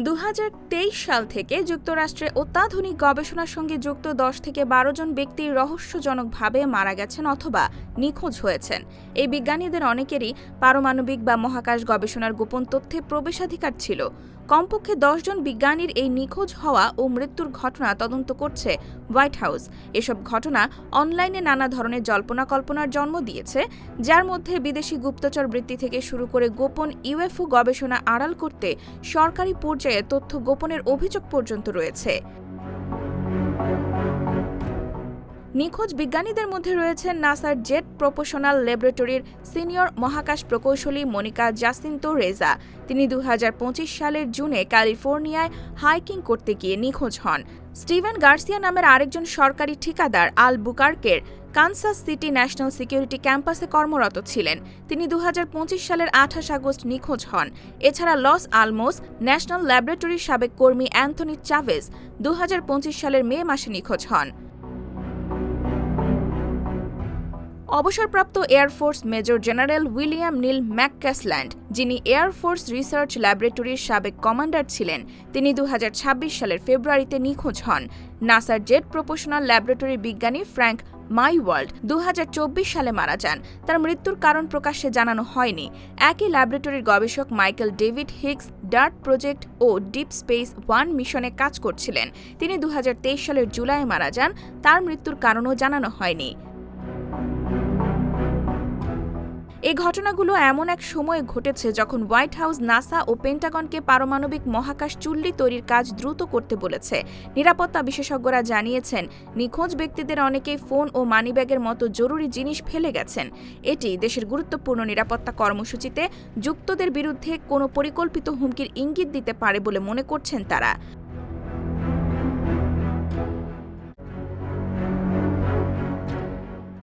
২০২৩ সাল থেকে যুক্তরাষ্ট্রে অত্যাধুনিক গবেষণার সঙ্গে যুক্ত ১০ থেকে ১২ জন ব্যক্তি রহস্যজনকভাবে মারা গেছেন অথবা নিখোঁজ হয়েছেন। এই বিজ্ঞানীদের অনেকেরই পারমাণবিক বা মহাকাশ গবেষণার গোপন তথ্যে প্রবেশাধিকার ছিল। কমপক্ষে ১০ জন বিজ্ঞানীর এই নিখোঁজ হওয়া ও মৃত্যুর ঘটনা তদন্ত করছে হোয়াইট হাউস। এসব ঘটনা অনলাইনে নানা ধরনের জল্পনা-কল্পনার জন্ম দিয়েছে, যার মধ্যে বিদেশি গুপ্তচর বৃত্তি থেকে শুরু করে গোপন ইউএফও গবেষণা আড়াল করতে সরকারি পর্যায়ে তথ্য গোপনের অভিযোগ পর্যন্ত রয়েছে। নিখোঁজ বিজ্ঞানীদের মধ্যে রয়েছেন নাসার জেট প্রপোশনাল ল্যাবরেটরির সিনিয়র মহাকাশ প্রকৌশলী মনিকা জাসিন্তো রেজা। তিনি ২০২৫ সালের জুনে ক্যালিফোর্নিয়ায় হাইকিং করতে গিয়ে নিখোঁজ হন। স্টিভেন গার্সিয়া নামের আরেকজন সরকারি ঠিকাদার আলবুকার্কের কানসাস সিটি ন্যাশনাল সিকিউরিটি ক্যাম্পাসে কর্মরত ছিলেন। তিনি ২০২৫ সালের ২৮ আগস্ট নিখোঁজ হন। এছাড়া লস আলমোস ন্যাশনাল ল্যাবরেটরির সাবেক কর্মী অ্যান্থনি চাভেজ ২০২৫ সালের মে মাসে নিখোঁজ হন। অবসরপ্রাপ্ত এয়ারফোর্স মেজর জেনারেল উইলিয়াম নীল ম্যাকক্যাসল্যান্ড, যিনি এয়ারফোর্স রিসার্চ ল্যাবরেটরির সাবেক কমান্ডার ছিলেন, তিনি ২০২৬ সালের ফেব্রুয়ারিতে নিখোঁজ হন। নাসার জেট প্রপোশনাল ল্যাবরেটরির বিজ্ঞানী ফ্র্যাঙ্ক মাইওয়ার্ল্ড ২০২৪ সালে মারা যান। তার মৃত্যুর কারণ প্রকাশ্যে জানানো হয়নি। একই ল্যাবরেটরির গবেষক Michael David Higgs DART project ও ডিপ স্পেস 1 মিশনে কাজ করছিলেন। তিনি ২০২৩ সালের জুলাইয়ে মারা যান। তার মৃত্যুর কারণও জানানো হয়নি। এই ঘটনাগুলো এমন এক সময়ে ঘটেছে যখন হোয়াইট হাউস নাসা ও পেন্টাগনকে পারমাণবিক মহাকাশ চুল্লি তৈরির কাজ দ্রুত করতে বলেছে। নিরাপত্তা বিশেষজ্ঞরা জানিয়েছেন, নিখোঁজ ব্যক্তিদের অনেকেই ফোন ও মানিব্যাগের মতো জরুরি জিনিস ফেলে গেছেন। এটি দেশের গুরুত্বপূর্ণ নিরাপত্তা কর্মসূচিতে যুক্তদের বিরুদ্ধে কোনো পরিকল্পিত হুমকির ইঙ্গিত দিতে পারে বলে মনে করছেন তারা।